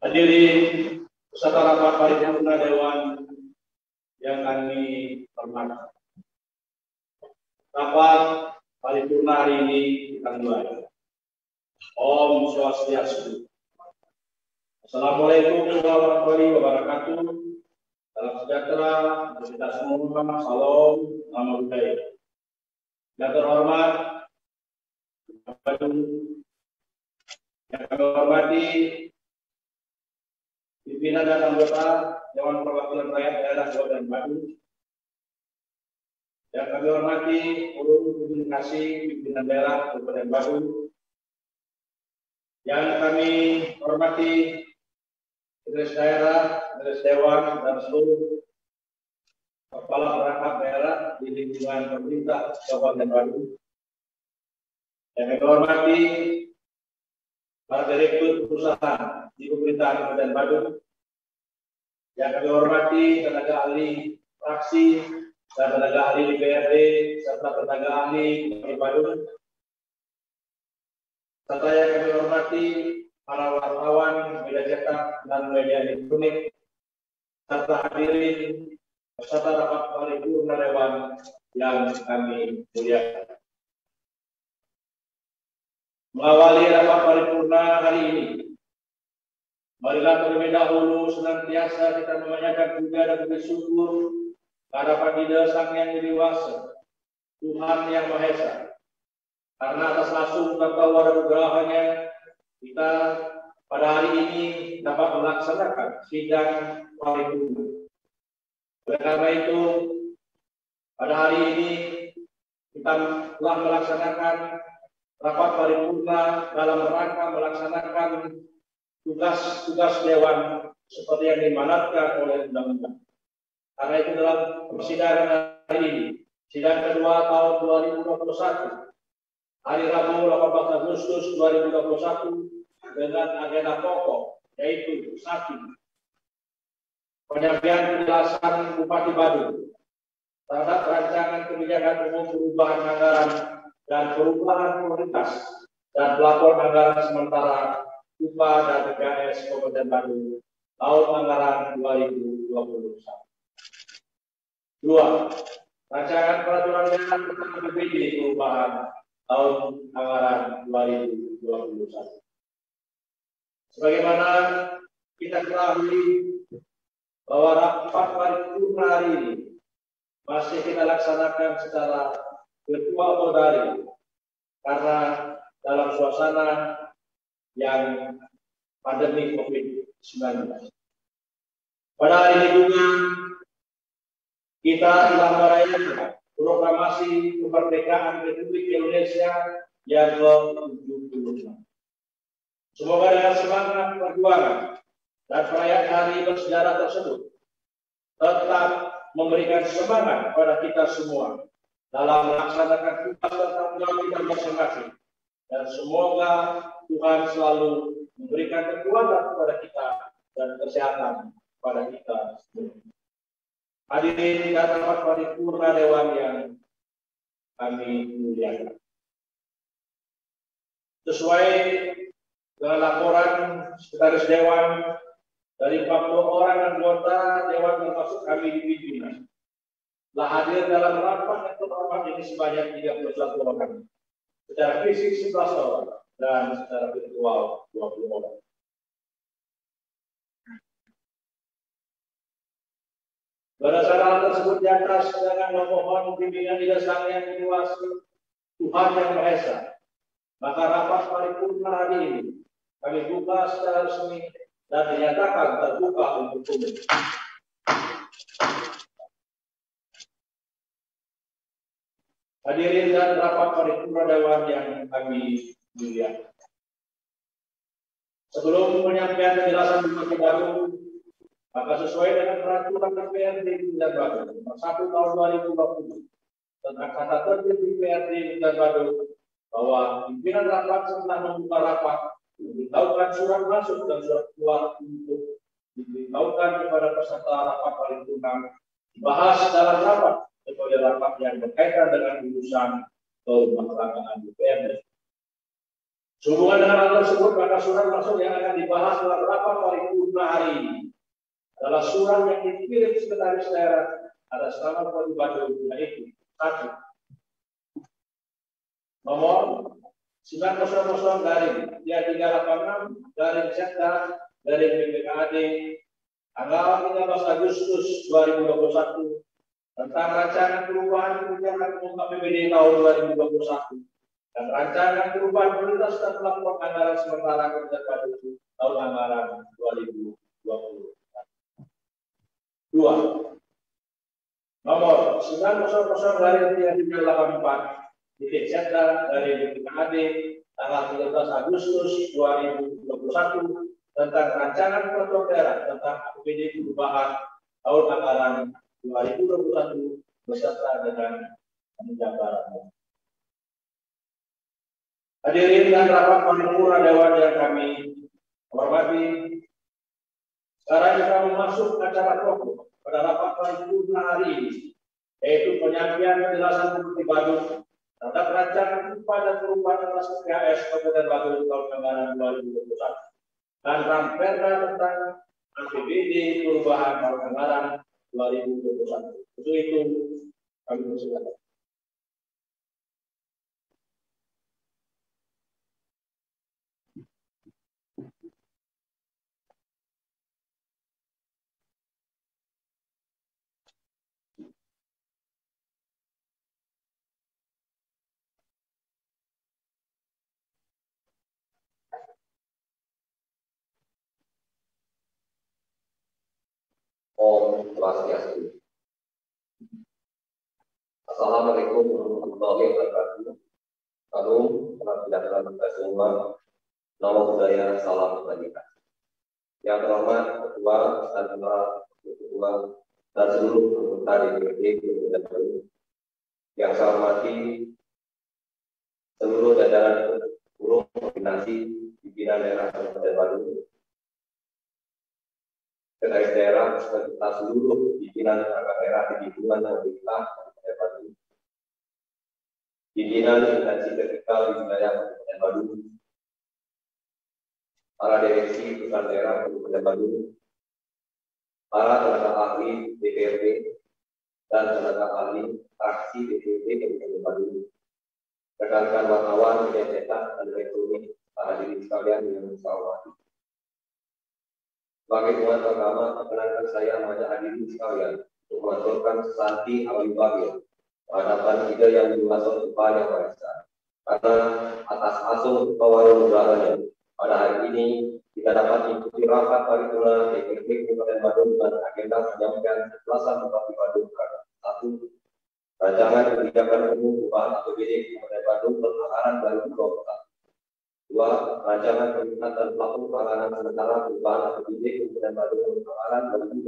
Hadirin peserta rapat paripurna Dewan yang kami hormati. Rapat paripurna hari ini kita mulai. Om Swastiastu. Assalamualaikum warahmatullahi wabarakatuh. Salam sejahtera untuk kita semua. Salam, nama budaya. Yang terhormat, yang kami hormati pimpinan dan anggota Dewan Perwakilan Rakyat Daerah Kabupaten Badung. Yang kami hormati seluruh komunikasi pimpinan daerah Kabupaten Badung. Yang kami hormati sekretaris daerah, sekretaris dewan, dan seluruh kepala perangkat daerah di lingkungan pemerintah Kabupaten Badung. Yang kami hormati para direktur perusahaan di pemerintahan Kabupaten Badung. Yang kami hormati tenaga ahli fraksi dan tenaga ahli DPRD serta tenaga ahli di Badung. Serta yang kami hormati para wartawan, media cetak dan media elektronik serta hadirin peserta rapat paripurna Dewan yang kami muliakan. Mengawali rapat paripurna hari ini, marilah terlebih dahulu senantiasa kita memanjatkan puja dan bersyukur kehadapan Ida Sang Yang Widi-Wasa, Tuhan Yang Maha Esa. Karena atas langsung serta anugerahnya kita pada hari ini dapat melaksanakan sidang paripurna. Oleh karena itu, pada hari ini kita telah melaksanakan rapat paripurna dalam rangka melaksanakan tugas-tugas Dewan seperti yang dimanatkan oleh undang-undang. Karena itu dalam persidangan hari ini, sidang kedua tahun 2021, hari Rabu 18 Agustus 2021 dengan agenda pokok yaitu 1. Penyampaian penjelasan Bupati Badung terhadap rancangan kebijakan umum perubahan anggaran dan perubahan prioritas dan pelapor anggaran sementara UPA dan PKS Kabupaten Badung tahun anggaran 2021. 2. Rancangan peraturan daerah tentang APBD perubahan tahun anggaran 2021. Sebagaimana kita ketahui bahwa rapat paripurna hari ini masih kita laksanakan secara virtual atau daring karena dalam suasana yang pandemi COVID-19. Pada hari ini juga kita telah merayakan proklamasi kemerdekaan Republik Indonesia yang ke-76. Semoga dengan semangat perjuangan dan perayaan hari bersejarah tersebut tetap memberikan semangat pada kita semua dalam melaksanakan tugas dan tanggung jawab kita masing-masing. Dan semoga Tuhan selalu memberikan kekuatan kepada kita dan kesehatan kepada kita semua. Hadirin dan rapat paripurna Dewan yang kami muliakan. sesuai dengan laporan Sekretaris Dewan dari 40 orang anggota Dewan termasuk kami di pimpinan telah hadir dalam rapat yang terhormat ini sebanyak 31 orang, secara fisik 11 orang dan secara virtual 20 orang. Berdasarkan hal tersebut di atas dengan memohon pimpinan tidak yang dikuasai Tuhan Yang Maha Esa, maka rapat paripurna hari ini kami buka secara resmi dan dinyatakan terbuka untuk umum. Hadirin dan rapat paripurna Dewan yang kami muliakan. Sebelum penyampaian penjelasan Bupati Baru, maka sesuai dengan peraturan DPRD Bulan Batu nomor 1 tahun 2020 tentang tata tertib DPRD Bulan Batu, bahwa pimpinan rapat setelah membuka rapat memberitahukan surat masuk dan surat keluar untuk diberitahukan kepada peserta rapat paripurna dibahas dalam rapat sebagai rapat yang berkaitan dengan urusan kelembagaan DPRD. Sehubungan dengan hal tersebut, maka surat masuk yang akan dibahas dalam rapat paripurna hari ini adalah surat yang dikirim Sekretaris Daerah atas nama Bupati Badung, yaitu 1. Nomor 900 garing 386 garing Sekda garing BPKAD tanggal 13 Agustus 2021 tentang rancangan perubahan kebijakan umum APBD tahun 2021 dan rancangan perubahan prioritas dan pelaporan anggaran sementara Kabupaten Badung tahun anggaran 2020. 2. Nomor 900 garing 384 titik Sekda dari BPKAD tanggal 13 Agustus 2021 tentang rancangan peraturan daerah tentang APBD perubahan tahun anggaran 2021 beserta dengan penjabaran. Hadirin dan rapat paripurna Dewan yang kami hormati, sekarang kita masuk acara pokok pada rapat paripurna hari ini, yaitu penyampaian penjelasan Bupati Badung terhadap rancangan dan perubahan atas PKS Kabupaten Badung tahun anggaran 2021 dan Ramperda tentang APBD perubahan tahun anggaran 2021. Untuk itu kami persilakan. Om Swastiastu. Assalamualaikum warahmatullahi wabarakatuh. Salam sejahtera bagi semua. Nama budaya, salam kebajikan. Yang terhormat Ketua dan para Ketua dan seluruh anggota DPRD Kabupaten Badung. Yang saya hormati seluruh jajaran guru koordinasi pimpinan daerah Kabupaten Badung, Sekretaris Daerah serta seluruh pimpinan daerah di lingkungan pemerintah Kabupaten Badung, pimpinan instansi vertikal di wilayah Kabupaten Badung, para direksi perusahaan daerah Kabupaten Badung, para tenaga ahli DPRD dan tenaga ahli fraksi DPRD Kabupaten Badung, rekan-rekan wartawan media cetak dan elektronik, para hadirin sekalian yang saya hormati. Sebagai umat agama, perkenankan saya mengajak hadirin sekalian untuk mengaturkan sesanti awal-awal hadapan ide yang dimaksud Tuhan Yang Maha Esa. Karena atas asuh kewarung udaranya, pada hari ini kita dapat mengikuti rapat paripurna DPRD Kabupaten Badung dengan agenda penyampaian penjelasan Bupati Badung karena 1. Rancangan kebijakan umum perubahan APBD Kabupaten Badung anggaran 2021. 2. Rancangan peningkatan plafon anggaran sementara perubahan APBD Kabupaten Badung anggaran 2021.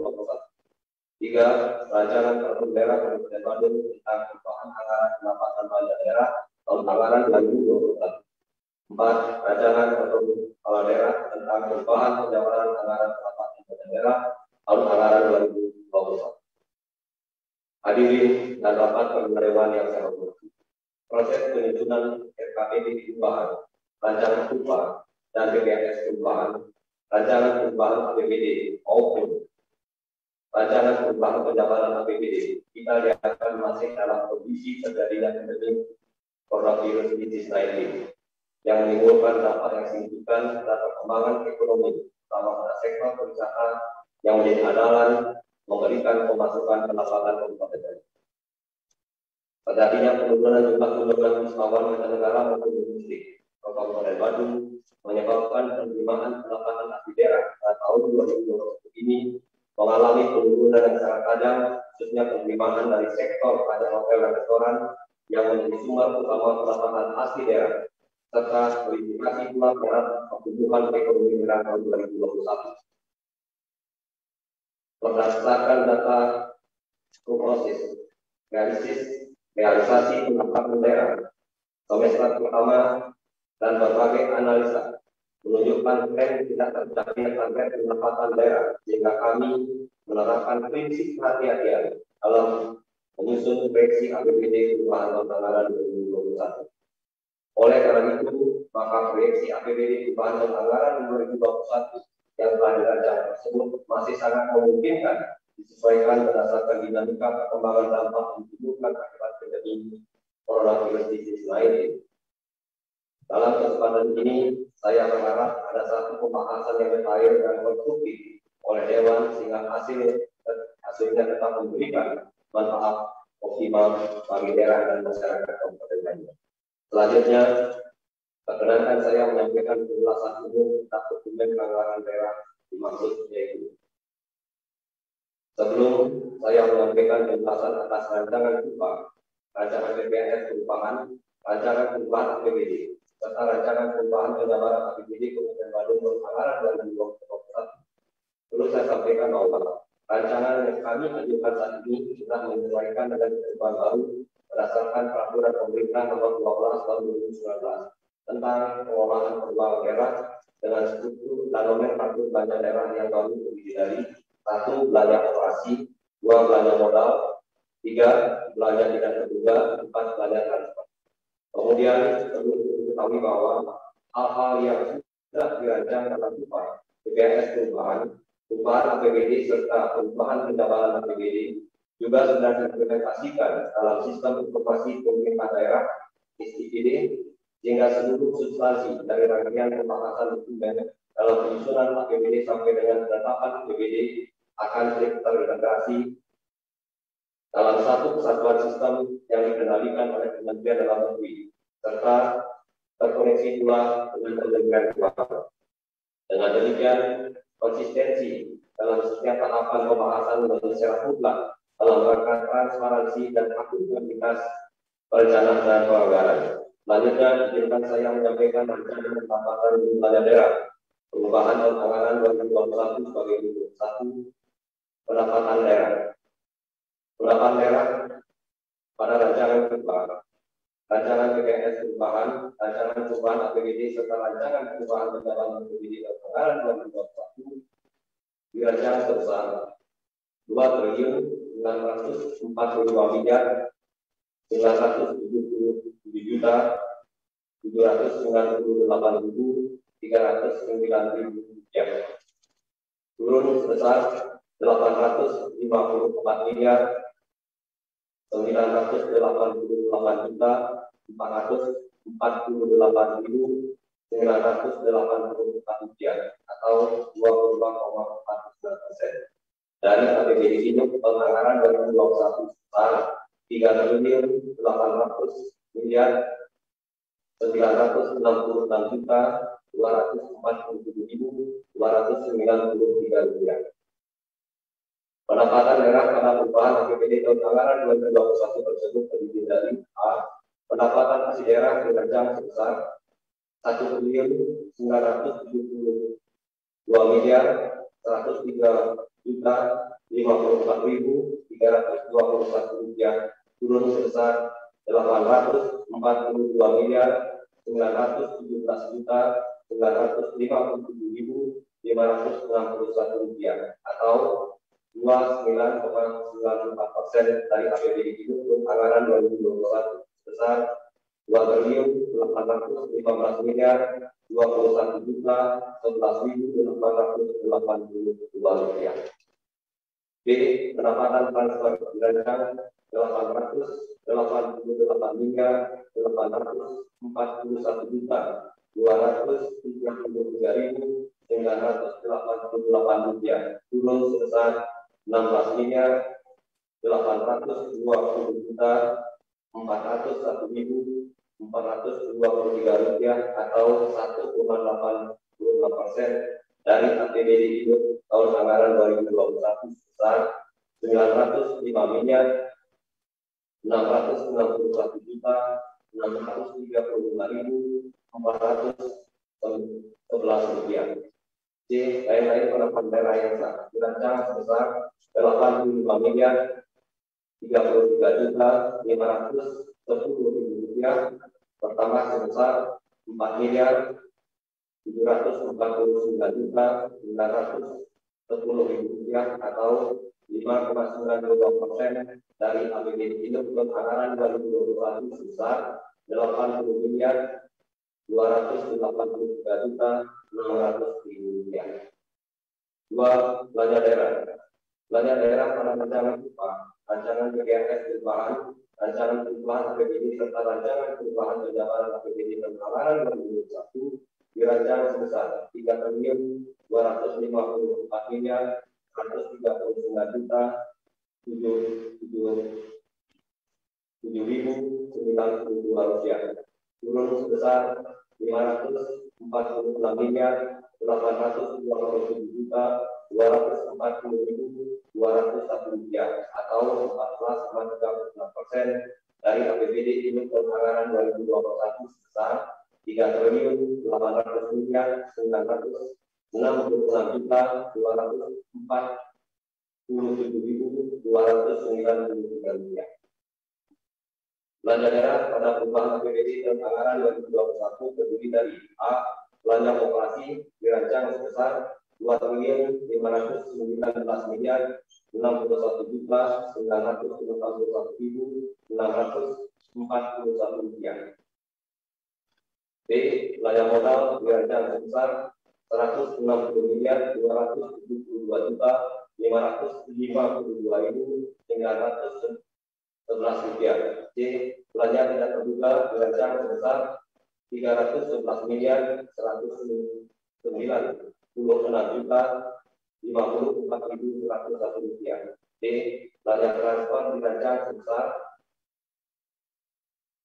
3. Rancangan peraturan daerah Kabupaten Badung tentang perubahan anggaran pendapatan belanja daerah tahun anggaran 2021. 4. Rancangan peraturan kepala daerah tentang perubahan penyaluran anggaran pendapatan belanja daerah tahun anggaran 2021. Hadirin dan rapat penerimaan yang saya hormati. Proses penyusunan RKPD perubahan rancangan upah dan BPNS perubahan, rancangan perubahan APBD maupun rancangan perubahan penjabaran APBD, kita lihatkan masih dalam kondisi terjadinya pandemi coronavirus COVID-19 yang menimbulkan dampak yang signifikan terhadap perkembangan ekonomi, terutama pada sektor pariwisata yang menjadi andalan memberikan pemasukan pendapatan kabupaten. Terjadinya penurunan jumlah kunjungan wisatawan mancanegara maupun domestik ke Kabupaten Badung menyebabkan penerimaan pendapatan asli daerah pada tahun 2020 ini mengalami penurunan yang sangat tajam, khususnya penerimaan dari sektor pajak hotel dan restoran yang menjadi sumber utama pendapatan asli daerah, serta verifikasi pula terhadap pertumbuhan ekonomi daerah tahun 2021. Berdasarkan data proses realisasi pendapatan daerah semester pertama dan berbagai analisa menunjukkan tren tidak tercapainya target pendapatan daerah, sehingga kami menerapkan prinsip kehati-hatian dalam menyusun proyeksi APBD perubahan tahun anggaran 2021. Oleh karena itu, maka proyeksi APBD perubahan tahun anggaran 2021 yang telah dirancang tersebut masih sangat memungkinkan disesuaikan berdasarkan dinamika perkembangan dampak yang ditimbulkan akibat pandemi coronavirus COVID-19. Dalam kesempatan ini, saya berharap ada satu pembahasan yang detail dan konstruktif oleh Dewan sehingga hasilnya tetap memberikan manfaat optimal bagi daerah dan masyarakat kabupaten lainnya. Selanjutnya, perkenankan saya menyampaikan penjelasan umum tentang dokumen anggaran daerah dimaksud yaitu. Sebelum saya menyampaikan penjelasan atas rancangan upah, rancangan BPNS perubahan, rancangan perubahan APBD, serta rancangan perubahan penjabaran APBD Kabupaten Badung tahun anggaran 2021. Perlu saya sampaikan bahwa rancangan yang kami ajukan saat ini sudah menyesuaikan dengan ketentuan baru berdasarkan peraturan pemerintah nomor 12 tahun 2019 tentang pengelolaan keuangan daerah dengan struktur dan nomenklatur belanja daerah yang baru terdiri dari 1. Belanja operasi, 2. Belanja modal, 3. Belanja tidak terduga, 4. Belanja transfer. Kemudian perlu diketahui bahwa hal-hal yang sudah dirancang dalam upah BPNS perubahan APBD serta perubahan penjabaran APBD juga sudah diimplementasikan dalam sistem informasi pemerintah daerah (SIPD), sehingga seluruh substansi dari rangkaian pembahasan dokumen dalam penyusunan APBD sampai dengan penetapan APBD akan terintegrasi dalam satu kesatuan sistem yang dikendalikan oleh Kementerian Dalam Negeri serta terkoneksi pula dengan Kementerian Keuangan. Dengan demikian, konsistensi dalam setiap tahapan pembahasan menjadi secara mutlak dalam rangka transparansi dan akuntabilitas perencanaan dan penganggaran. Selanjutnya, izinkan saya menyampaikan rancangan pendapatan belanja daerah perubahan tahun anggaran 2021 sebagai berikut. 1. Pendapatan daerah. Pendapatan daerah pada rancangan perubahan, rancangan BPNS perubahan, rancangan perubahan APBD serta rancangan perubahan penjabaran APBD tahun anggaran 2021 dirancang sebesar 2.942 miliar 977.798.309 rupiah, turun sebesar 854 miliar 988.448.984 rupiah atau 22,49%. Dari APBD ini tahun anggaran 2021 sebesar 3.800 miliar 966.247.293 rupiah. Pendapatan daerah pada perubahan APBD tahun anggaran 2021 tersebut terdiri dari A. Pendapatan asli daerah dirancang sebesar 1.972 miliar 103.054.321 rupiah, turun sebesar 842 miliar 917.957.561 rupiah atau 29,94% dari APBD itu untuk anggaran 2021 sebesar 2.815 miliar 21.011.882 rupiah. B. Pendapatan transfer dirancang 888 miliar 881.233.988 rupiah, turun sebesar 16 miliar 800.401.423 rupiah atau 1,86% dari APBD hidup tahun anggaran 2021 sebesar 905 miliar 661.635.411 rupiah. C. Lain-lain pendapatan daerah yang sah dirancang sebesar 85 miliar 33.510.000 rupiah, pertambah sebesar 4 miliar 749.910.000 rupiah atau 5,92% dari APBD hidup tahun anggaran 2021 sebesar 80 miliar 283.600.000 rupiah. 2. Belanja daerah. Belanja daerah pada rancangan upah, rancangan PKS perubahan, rancangan perubahan APBD serta rancangan perubahan penjabaran APBD tahun anggaran 2021 dirancang sebesar 3.239.792 rupiah, turun sebesar 546 miliar 827.240.201 rupiah atau 14,36% dari APBD hidup tahun anggaran 2021 sebesar 3.800.966.247.293 rupiah. Belanja daerah pada perubahan APBD tahun anggaran 2021 terdiri dari A. Belanja koperasi dirancang sebesar 2.519 miliar 61.991.641 rupiah. B. Belanja modal dirancang sebesar 160 miliar 272.552.911 rupiah. C. Belanja tidak terduga dirancang sebesar 311 miliar 196.054.101 rupiah. D. Belanja transfer dirancang sebesar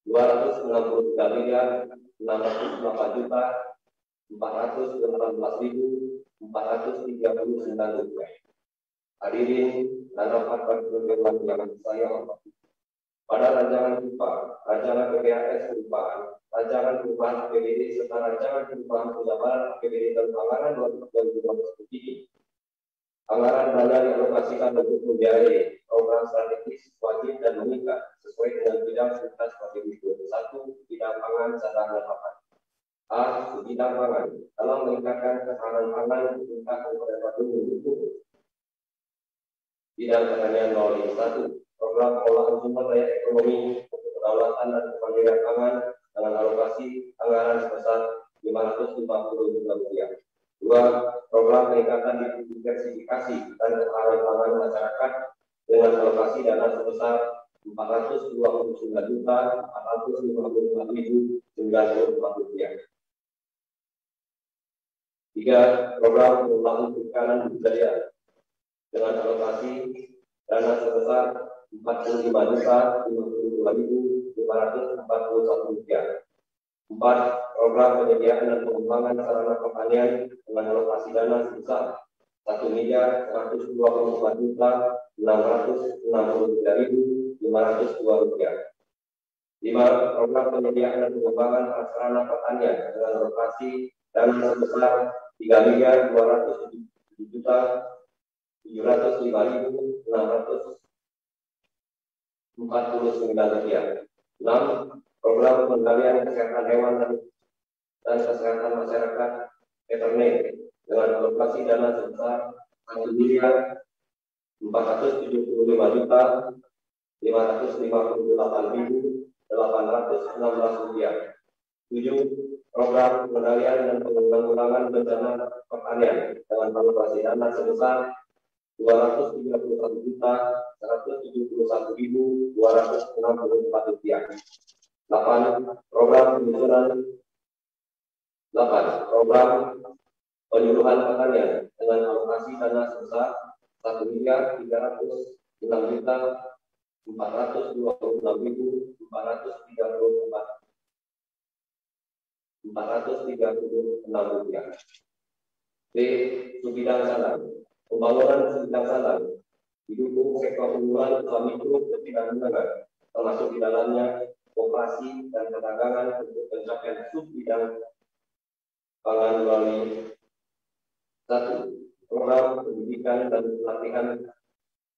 263 miliar 608.418.439 rupiah. Hadirin dan rapat perwakilan yang saya hormati. Pada rancangan upah, rancangan PKS perubahan, rancangan perubahan APBD serta rancangan perubahan penjabaran APBD tahun anggaran 2021 ini, anggaran dana dialokasikan untuk membiayai program strategis wajib dan mengikat sesuai dengan bidang prioritas strategis 21 bidang pangan cadangan pakan. A. Bidang pangan dalam meningkatkan ketahanan pangan tingkat kabupaten mendukung bidang pertanian melalui 1. Program pengolahan sumber daya ekonomi untuk kedaulatan dan kemandirian pangan dengan alokasi anggaran sebesar 550 juta rupiah. 2. Program peningkatan diversifikasi dan ketahanan pangan masyarakat dengan alokasi dana sebesar 429.455.094 rupiah. 3. Program pengembangan perikanan budidaya dengan alokasi dana sebesar 45.052.541 rupiah. 4. Program penyediaan dan pengembangan sarana pertanian dengan alokasi dana sebesar 1.464.663.502 rupiah. 5. Program penyediaan dan pengembangan sarana pertanian dengan alokasi dana sebesar 3.207.705.649 rupiah. 6. Program pengendalian kesehatan hewan dan kesehatan masyarakat veteriner dengan alokasi dana sebesar 1.475.558.000 Rp816. 7. Program pengendalian dan penanggulangan bencana pertanian dengan alokasi dana sebesar Rp237.171.264. 8. Program penyuluhan pertanian dengan alokasi dana sebesar Rp1.426.436. B. Sebidang sandang. Pembangunan sebidang sandang didukung sektor hubungan usaha mikro kecil dan menengah, termasuk di dalamnya koperasi dan perdagangan untuk pencapaian subbidang pangan melalui 1. Program pendidikan dan pelatihan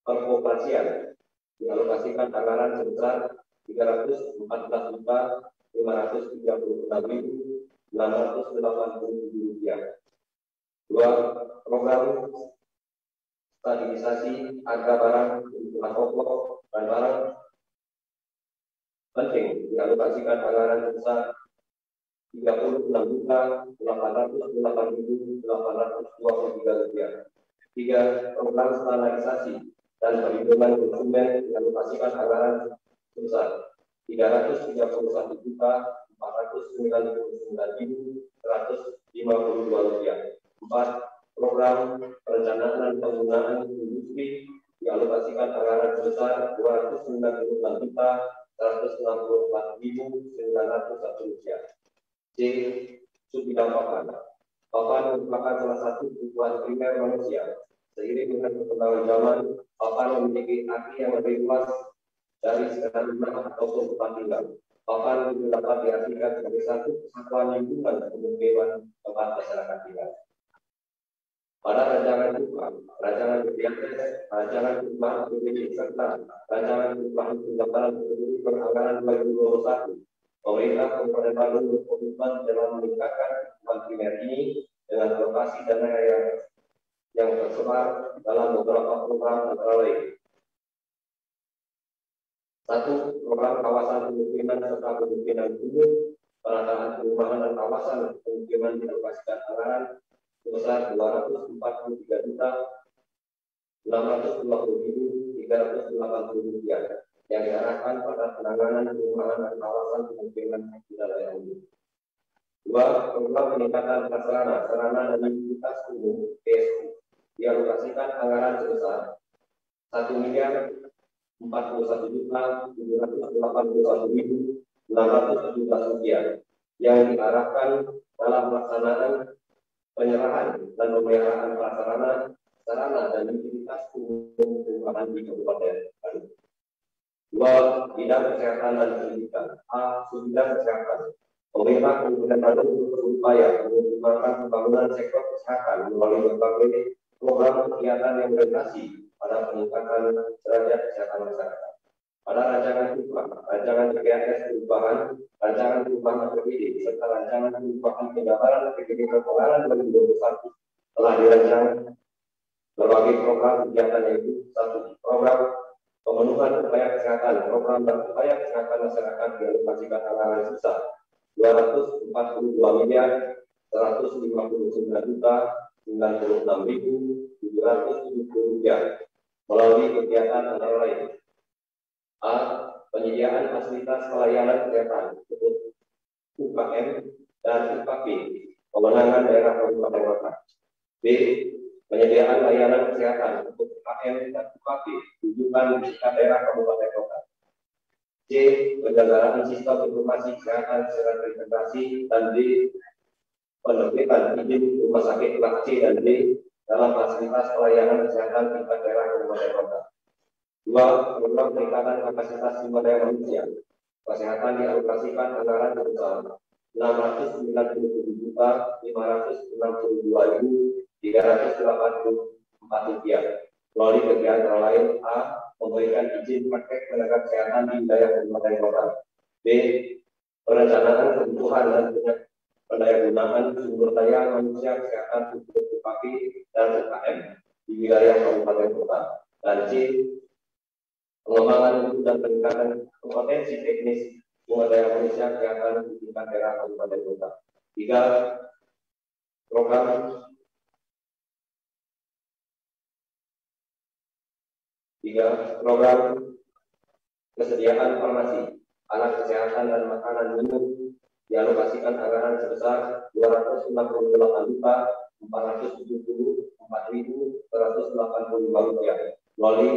perkoperasian dialokasikan anggaran sebesar Rp314.536.987. 2. Program stabilisasi harga barang kebutuhan pokok dan barang penting dialokasikan anggaran sebesar Rp36.808.823. 3. Program standarisasi dan perlindungan konsumen dialokasikan anggaran sebesar Rp339.499.152. 4. Program perencanaan dan penggunaan industri dialokasikan anggaran sebesar Rp299.164.901. C. Subbidang papan. Papan merupakan salah satu kebutuhan primer manusia. Seiring dengan perkembangan zaman, papan memiliki arti yang lebih luas dari sekedar rumah ataupun tempat tinggal. Papan juga dapat diartikan sebagai satu kesatuan lingkungan pemukiman tempat masyarakat tinggal. Pada rancangan perubahan APBD serta rancangan perubahan pendapatan penduduk peranggaran 2021, pemerintah Kabupaten Bandung berkomitmen dalam meningkatkan kebutuhan primer ini dengan alokasi dana yang tersebar dalam beberapa program antara lain. 1. Program kawasan pemukiman serta pemukiman umum, penataan perumahan dan kawasan pemukiman dialokasikan anggaran sebesar Rp244.620.380 yang diarahkan pada penanganan perumahan dan kawasan pemukiman di daerah umum. 2. Program peningkatan sarana dan fasilitas umum (PSU) dialokasikan anggaran sebesar Rp1.041.781.617 yang diarahkan dalam pelaksanaan penyerahan dan pemeliharaan sarana dan fasilitas umum perumahan di Kabupaten Bandung. 2. Bidang kesehatan dan pendidikan. A. Subbidang kesehatan. Pemerintah Kabupaten Bandung berupaya mengembangkan pembangunan sektor kesehatan melalui berbagai program kegiatan yang berorientasi pada peningkatan derajat kesehatan masyarakat. Pada rancangan PKS perubahan, rancangan perubahan APBD serta rancangan perubahan pendapatan APBD Kepulauan 2021 telah dirancang berbagai program kegiatan, yaitu 1. Program pemenuhan upaya kesehatan. Program dan upaya kesehatan masyarakat dialokasikan anggaran sebesar Rp242.196.096.770 melalui kegiatan antara lain: A. Penyediaan fasilitas pelayanan kesehatan untuk UKM dan UKP kewenangan daerah kabupaten kota. B. Penyediaan layanan kesehatan untuk UKM dan UKP rujukan di daerah kabupaten kota. C. Penyelenggaraan sistem informasi kesehatan secara terintegrasi. Dan D. Penerbitan izin rumah sakit kelas C dan D dalam fasilitas pelayanan kesehatan tingkat daerah kabupaten kota. 2. Program peningkatan kapasitas sumber daya manusia. Kesehatan dialokasikan anggaran sebesar Rp697.562.384 melalui kegiatan lain: A. Memberikan izin praktek tenaga kesehatan di wilayah kabupaten kota. B. Perencanaan kebutuhan dan pendayagunaan sumber daya manusia kesehatan untuk UKP dan UKM di wilayah kabupaten kota. Dan C. Pengembangan dan peningkatan kompetensi teknis sumber daya manusia kesehatan di tingkat daerah kabupaten kota. 3. Program kesediaan farmasi, alat kesehatan dan makanan minum dialokasikan anggaran sebesar Rp268.474.185 melalui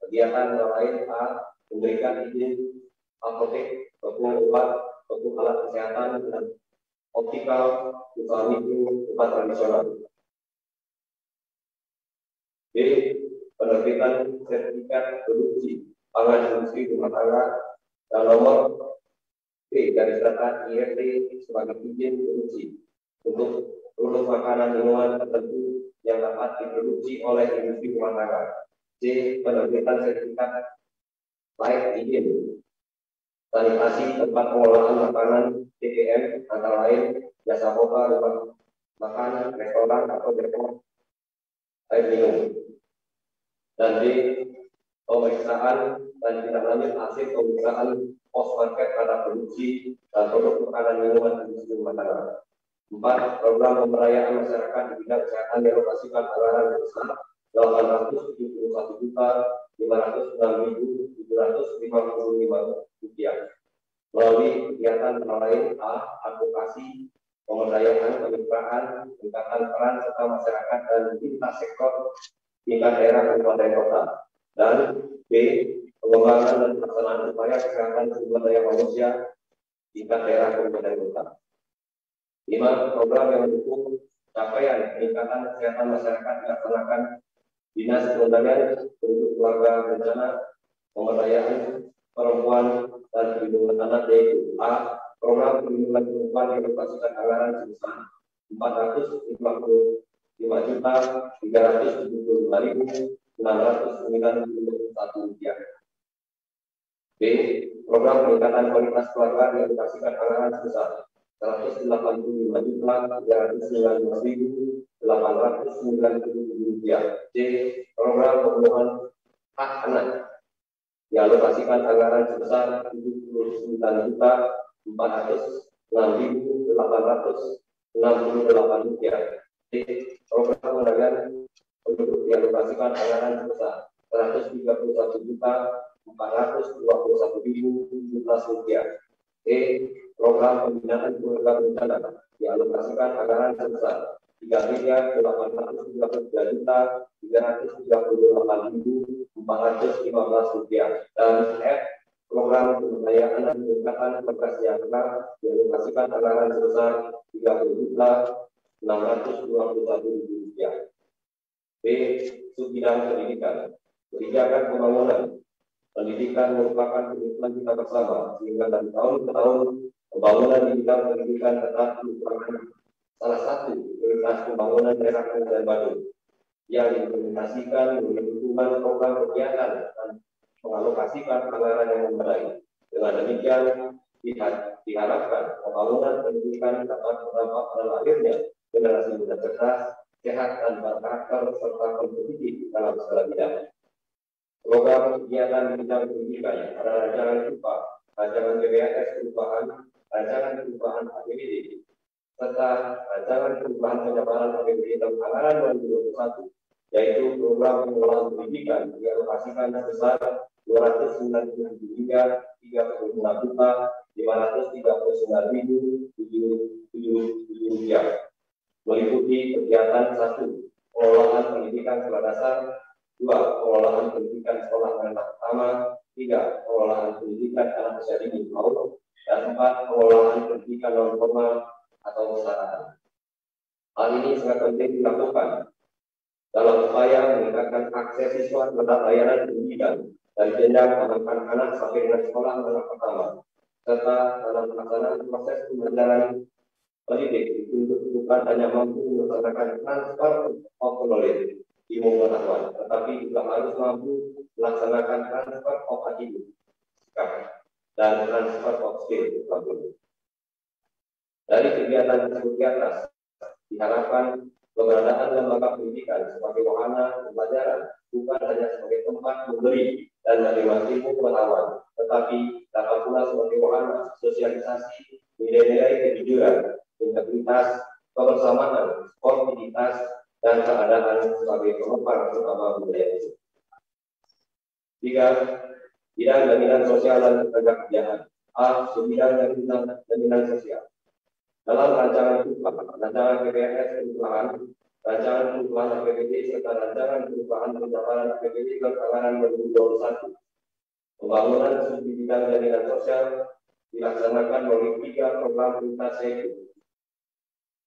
kegiatan lain. A. Memberikan izin apotek, toko obat, toko alat kesehatan dan optikal, usaha mikro, obat tradisional. B. Penerbitan sertifikat produksi pangan industri rumah tangga dan nomor B dari data IRT sebagai izin produksi untuk produk makanan minuman tertentu yang dapat diproduksi oleh industri rumah tangga. C. Penerbitan sertifikat layak izin sanitasi tempat pengolahan makanan TPM antara lain jasa boga, rumah makan, restoran atau depot air minum. Dan D. Pemeriksaan dan tindak lanjut hasil pemeriksaan post market pada produksi dan produk makanan minuman industri rumah tangga. 4. Program pemberdayaan masyarakat di bidang kesehatan dialokasikan anggaran sebesar Rp871.509.755 melalui kegiatan lain. A. Advokasi, pemberdayaan, kemitraan, peningkatan peran serta masyarakat dan lintas sektor tingkat daerah kabupaten kota. Dan B. Pengembangan dan pelaksanaan upaya kesehatan sumber daya manusia tingkat daerah kabupaten kota. 5. Program yang mendukung capaian peningkatan kesehatan masyarakat dilaksanakan Dinas Kebudayaan untuk Keluarga Berencana, Pemberdayaan Perempuan dan Perlindungan Anak, yaitu A. Program perlindungan perempuan yang dialokasikan anggaran sebesar Rp455.375.691. B. Program peningkatan kualitas keluarga yang dialokasikan anggaran sebesar Rp185.399.897. C. Program pemenuhan hak anak dialokasikan anggaran sebesar Rp79.406.868. D. Program pengendalian penduduk dialokasikan anggaran sebesar Rp131.421.017. E. Program pembinaan keluarga berencana dialokasikan anggaran sebesar Rp3.833.338.415. Dan F. Program pemberdayaan dan peningkatan keberhasilan dialokasikan anggaran sebesar Rp3.621.000. B. Subbidang pendidikan, kebijakan pembangunan. Pendidikan merupakan komitmen kita bersama, sehingga dari tahun ke tahun pembangunan di bidang pendidikan tetap merupakan salah satu prioritas pembangunan daerah Kabupaten Badung yang diimplementasikan dengan dukungan program kegiatan dan mengalokasikan anggaran yang memadai. Dengan demikian, diharapkan pembangunan pendidikan dapat berdampak pada lahirnya generasi muda cerdas, sehat dan berkarakter serta kompetitif dalam segala bidang. Program kegiatan di bidang pendidikan pada rancangan UPA, rancangan PBHS perubahan, rancangan perubahan APBD, serta rancangan perubahan penyaluran APBD tahun anggaran 2021, yaitu program pengelolaan pendidikan dialokasikan sebesar Rp293.539.777, meliputi kegiatan 1. Pengelolaan pendidikan sekolah dasar, 2. Pengelolaan pendidikan sekolah menengah pertama, 3. Pengelolaan pendidikan anak usia dini PAUD, dan 4. Pengelolaan pendidikan non formal atau usaha. Hal ini sangat penting dilakukan dalam upaya meningkatkan akses siswa terhadap layanan pendidikan dari jenjang anak-anak sampai dengan sekolah menengah pertama, serta dalam pelaksanaan proses pembelajaran pendidik untuk bukan hanya mampu melaksanakan transfer of knowledge ilmu pengetahuan, tetapi juga harus mampu melaksanakan transfer of attitude dan transfer of skill. Dari kegiatan tersebut di atas, diharapkan keberadaan lembaga pendidikan sebagai wahana pembelajaran bukan hanya sebagai tempat memberi dan menerima ilmu pengetahuan, tetapi dapat pula sebagai wahana organisasi, nilai-nilai kejujuran, integritas, kebersamaan, sportivitas, dan keadaan sebagai penopang utama budaya itu. 3. Bidang jaminan sosial dan ketenagakerjaan. A. Bidang jaminan sosial. Dalam rancangan PPS perubahan, rancangan perubahan APBD serta rancangan perubahan pencaparan APBD anggaran 2021, pembangunan sub bidang jaminan sosial dilaksanakan melalui 3 program prioritas, yaitu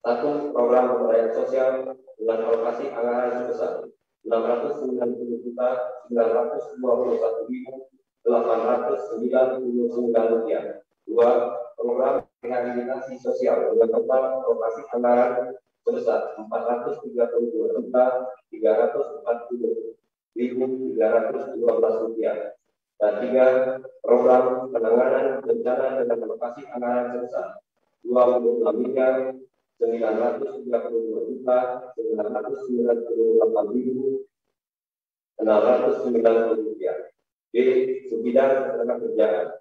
1. Program pemberdayaan sosial dengan alokasi anggaran sebesar 690.821.899 rupiah. 2. Program rehabilitasi sosial dengan total alokasi anggaran sebesar 438.340.312 rupiah. Dan 3. Program penanganan bencana dengan alokasi anggaran sebesar 26.932.998.690 rupiah. B. Sebidang ketenagakerjaan.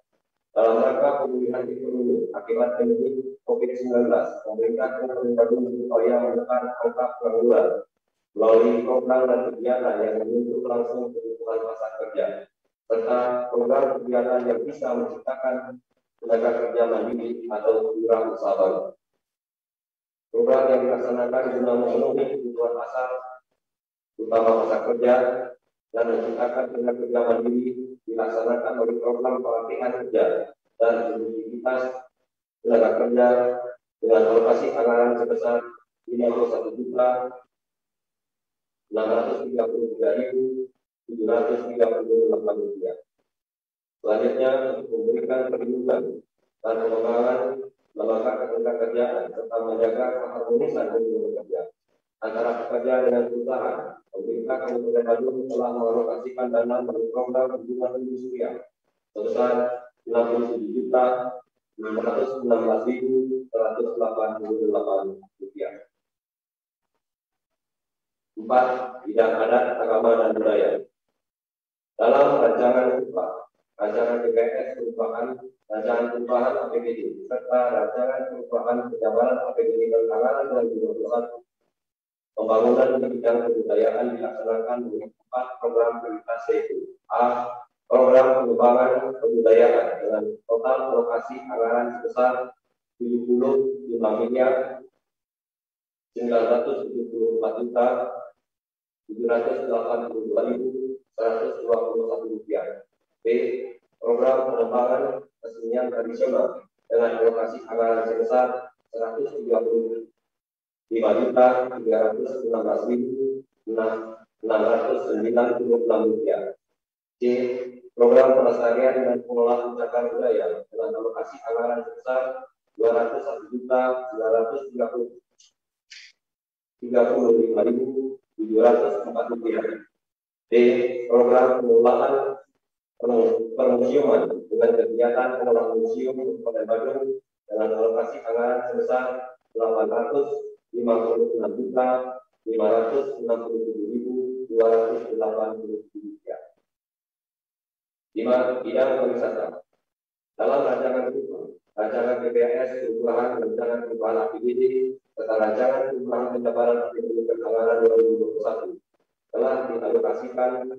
Dalam rangka pemulihan ekonomi akibat pandemi COVID-19, pemerintah Kabupaten Badung berupaya menekan angka pengangguran melalui program dan kegiatan yang menunjuk langsung kebutuhan pasar kerja, serta program kegiatan yang bisa menciptakan tenaga kerja mandiri atau wirausaha baru. Program yang dilaksanakan guna memenuhi kebutuhan pasar, utama pasar kerja, dan menciptakan tenaga kerja mandiri dilaksanakan oleh program pelatihan kerja dan produktivitas tenaga kerja dengan alokasi anggaran sebesar 51.633.738 rupiah. Selanjutnya, untuk memberikan perlindungan dan pengembangan lembaga ketenagakerjaan serta menjaga keharmonisan hubungan kerja antara pekerja dengan perusahaan, pemerintah Kabupaten Badung telah mengalokasikan dana melalui program hubungan industrial sebesar 67.616.188 rupiah. 4. Bidang adat, agama, dan budaya. Dalam rancangan PPS perubahan, rancangan perubahan APBD, serta rancangan perubahan penjabaran APBD dan anggaran 2021, pembangunan di bidang kebudayaan dilaksanakan dengan 4 program prioritas, yaitu A. Program pengembangan kebudayaan dengan total alokasi anggaran sebesar 75.944.782.121 rupiah. B. Program pengembangan kesenian tradisional dengan alokasi anggaran sebesar 135.316.696 rupiah. C. Program pelestarian dan pengelolaan cagar budaya dengan alokasi anggaran sebesar 201.335.704 rupiah. D. Program pengelolaan permusiuman dengan kegiatan pengelolaan museum Kabupaten Badung dengan alokasi anggaran sebesar 856.567.280 rupiah. 5. Bidang pariwisata. Dalam rancangan PPS perubahan, rancangan perubahan APBD, serta rancangan perubahan penjabaran APBD anggaran 2021 telah dialokasikan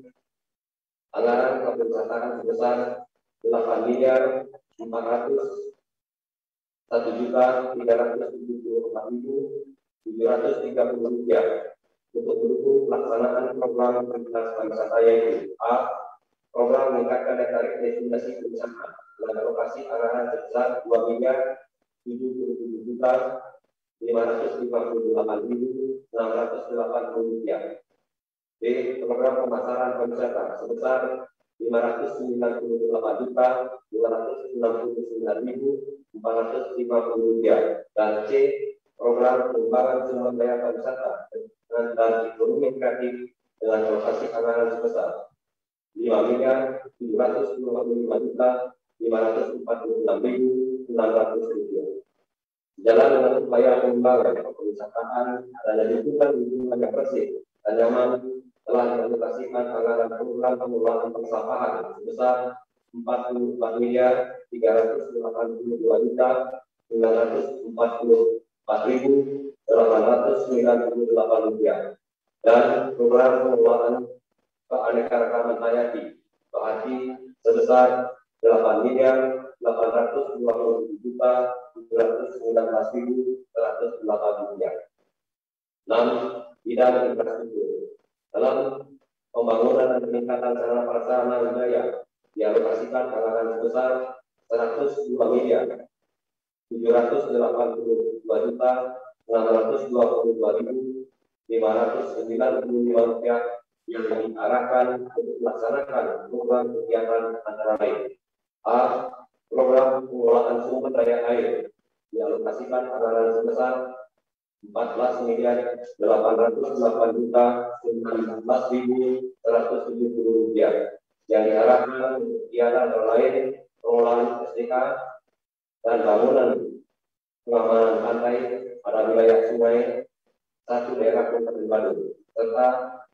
anggaran kepariwisataan sebesar 8.101.374.730 rupiah untuk mendukung pelaksanaan program prioritas pariwisata, yaitu A. Program meningkatkan daya tarik destinasi wisata dengan alokasi anggaran sebesar 2.750.558.680 rupiah. B. Program pemasaran pariwisata sebesar 599.269.450 rupiah. Dan C. Program pengembangan sumber daya pariwisata dan ekonomi kreatif dengan alokasi anggaran sebesar 5.755.546.600 rupiah. Jalan dengan upaya pengembangan perwisataan dan dukungan lingkungan yang bersih dan nyaman telah dialokasikan anggaran program pengelolaan persampahan sebesar Rp4.392.394.898 dan program pengelolaan keanekaragaman hayati berarti sebesar Rp8.827.719.108. 6. Bidang infrastruktur. Dalam pembangunan dan peningkatan sarana prasarana wilayah dialokasikan anggaran sebesar Rp792.622.595 yang diarahkan untuk melaksanakan program kegiatan antara lain. A. Program pengelolaan sumber daya air dialokasikan anggaran sebesar Rp14.808.119.170 yang diarahkan untuk kegiatan antara lain pengelolaan SDK dan bangunan pengamanan pantai pada wilayah sungai 1 daerah Kabupaten Bandung, serta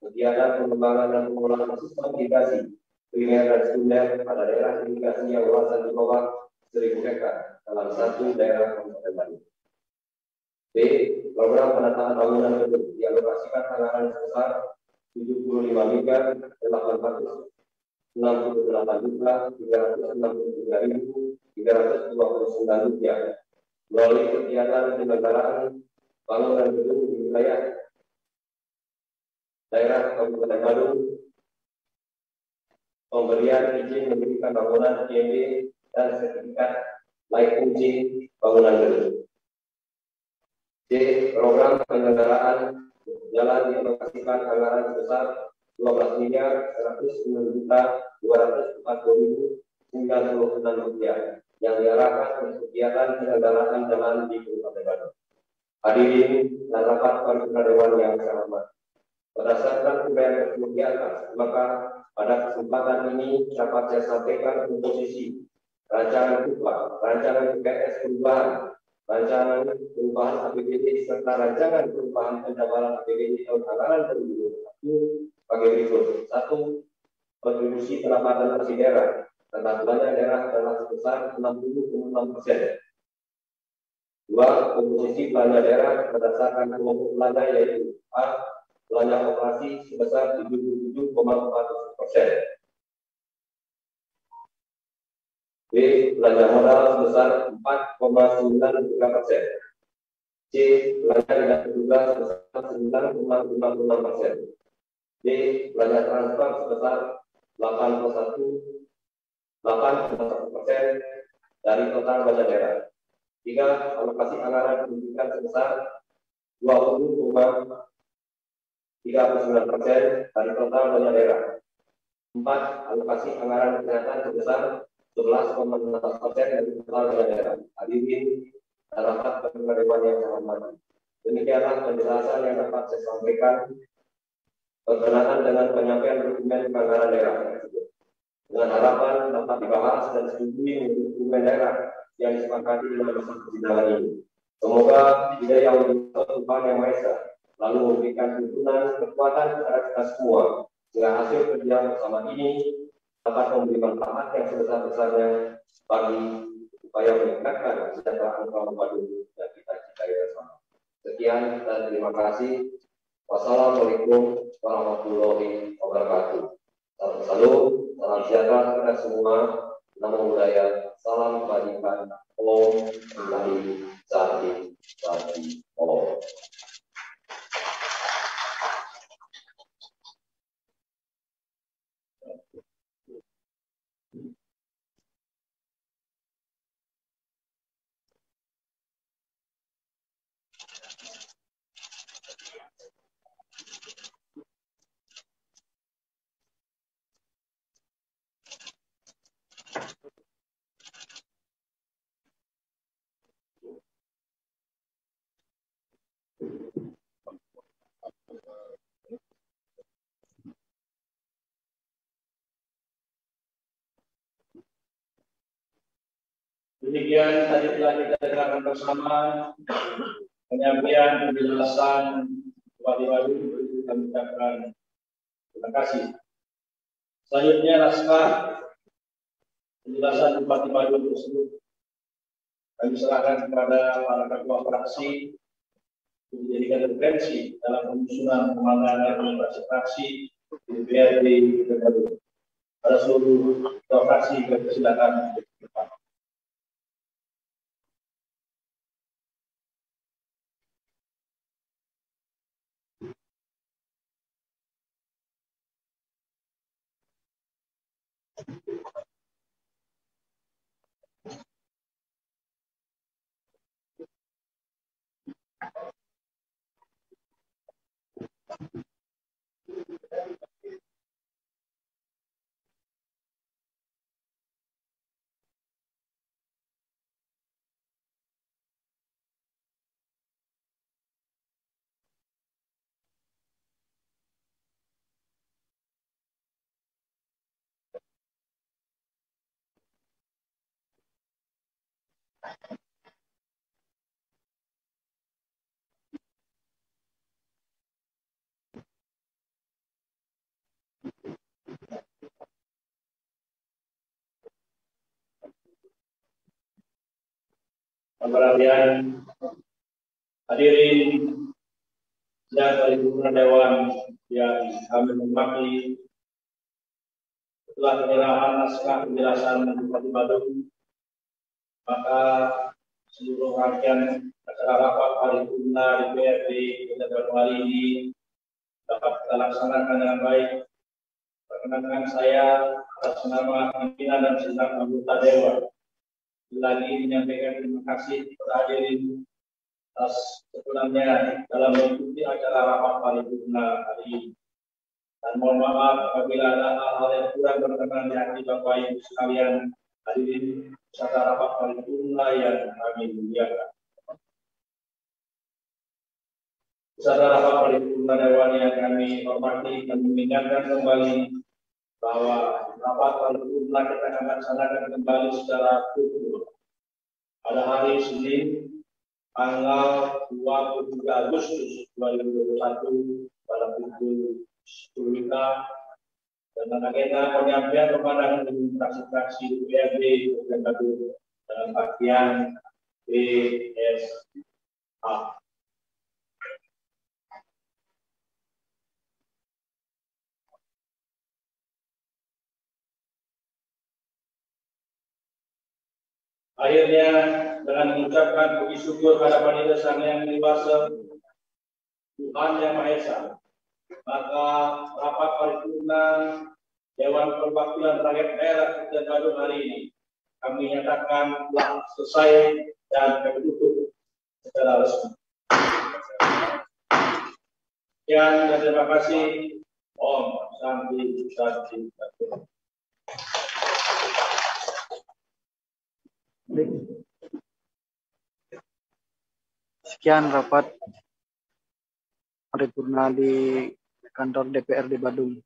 kegiatan pengembangan dan pengelolaan sistem irigasi primer dan sekunder pada daerah irigasi yang luasan di bawah 1.000 hektar dalam 1 daerah Kabupaten Bandung. B. Program penataan bangunan gedung dialokasikan anggaran sebesar Rp75.863.369 melalui kegiatan penyelenggaraan bangunan gedung di wilayah daerah Kabupaten Bandung, pemberian izin mendirikan bangunan IMB dan sertifikat layak fungsi bangunan gedung. C. Program penyelenggaraan jalan dialokasikan anggaran sebesar Rp12.240.096 yang diarahkan untuk kegiatan penyelenggaraan jalan di Kabupaten Bandung. Hadirin dan rapat paripurna dewan yang saya hormati. Berdasarkan uraian tersebut di atas, maka pada kesempatan ini dapat saya sampaikan komposisi rancangan upah, rancangan PKS perubahan, rancangan perubahan APBD serta rancangan perubahan penjabaran APBD tahun anggaran 2021 sebagai berikut. 1. Kontribusi pendapatan asli daerah tentang belanja daerah adalah sebesar 60,6%. 2. Komposisi belanja daerah berdasarkan kelompok belanja yaitu A. Belanja operasi sebesar 77,4%. B. Belanja modal sebesar 4,93%. C. Belanja tidak terduga sebesar 9,56%. D. Belanja transfer sebesar 8,1% dari total belanja daerah. 3. Alokasi anggaran pendidikan sebesar 20,39% dari total belanja daerah. 4. Alokasi anggaran kesehatan sebesar 11,16% dari total belanja daerah. Hadirin dan rapat paripurna dewan yang saya hormati. Demikianlah penjelasan yang dapat saya sampaikan berkenaan dengan penyampaian dokumen anggaran daerah tersebut. Dengan harapan dapat dibahas dan disetujui menjadi dokumen daerah yang disepakati dalam masa persidangan ini. Semoga hidayah Tuhan Yang Maha Esa lalu memberikan tuntunan kekuatan kepada kita semua sehingga hasil kerja bersama ini dapat memberi manfaat yang sebesar-besarnya bagi upaya meningkatkan kesejahteraan kaum Bandung dan kita bersama. Sekian dan terima kasih. Wassalamualaikum warahmatullahi wabarakatuh. Salam salut, salam sejahtera kita semua. Namo Buddhaya, salam kebajikan. Om Namo Sati Sati Om. Demikian tadi telah kita dengarkan bersama penyampaian penjelasan Bupati Bandung. Kami ucapkan terima kasih. Selanjutnya naskah penjelasan Bupati Badung tersebut kami serahkan kepada para ketua fraksi untuk dijadikan referensi dalam penyusunan pembangunan administrasi fraksi di DPRD Badung. Pada seluruh ketua fraksi silakan. Perhatian hadirin dan paripurna Dewan yang kami hormati, setelah penyerahan naskah penjelasan Bupati Badung, maka seluruh rangkaian acara rapat paripurna DPRD Kota Bandung hari ini dapat kita laksanakan dengan baik. Perkenankan saya atas nama pimpinan dan segenap anggota Dewan lagi menyampaikan terima kasih kepada hadirin atas kesenangannya dalam mengikuti acara rapat paripurna hari ini. Dan mohon maaf apabila ada hal-hal yang kurang berkenan di hati Bapak Ibu sekalian hadirin acara rapat paripurna yang kami muliakan. Acara rapat paripurna Dewan yang kami hormati, kami mengingatkan kembali bahwa rapat paripurna kita akan laksanakan kembali secara pukul pada hari Senin tanggal 23 Agustus 2021 pada pukul 10 WIB dengan agenda penyampaian kepada fraksi-fraksi DPRD Kota Bandung dalam bagian BSA. Akhirnya dengan mengucapkan puji syukur hadapan Ida Sang Yang Dewasa Tuhan Yang Maha Esa, maka rapat paripurna Dewan Perwakilan Rakyat Daerah Kota Bandung hari ini kami nyatakan telah selesai dan kami tutup secara resmi. Sekian dan terima kasih. Om Santi Santi. Sekian rapat paripurna di kantor DPRD Badung.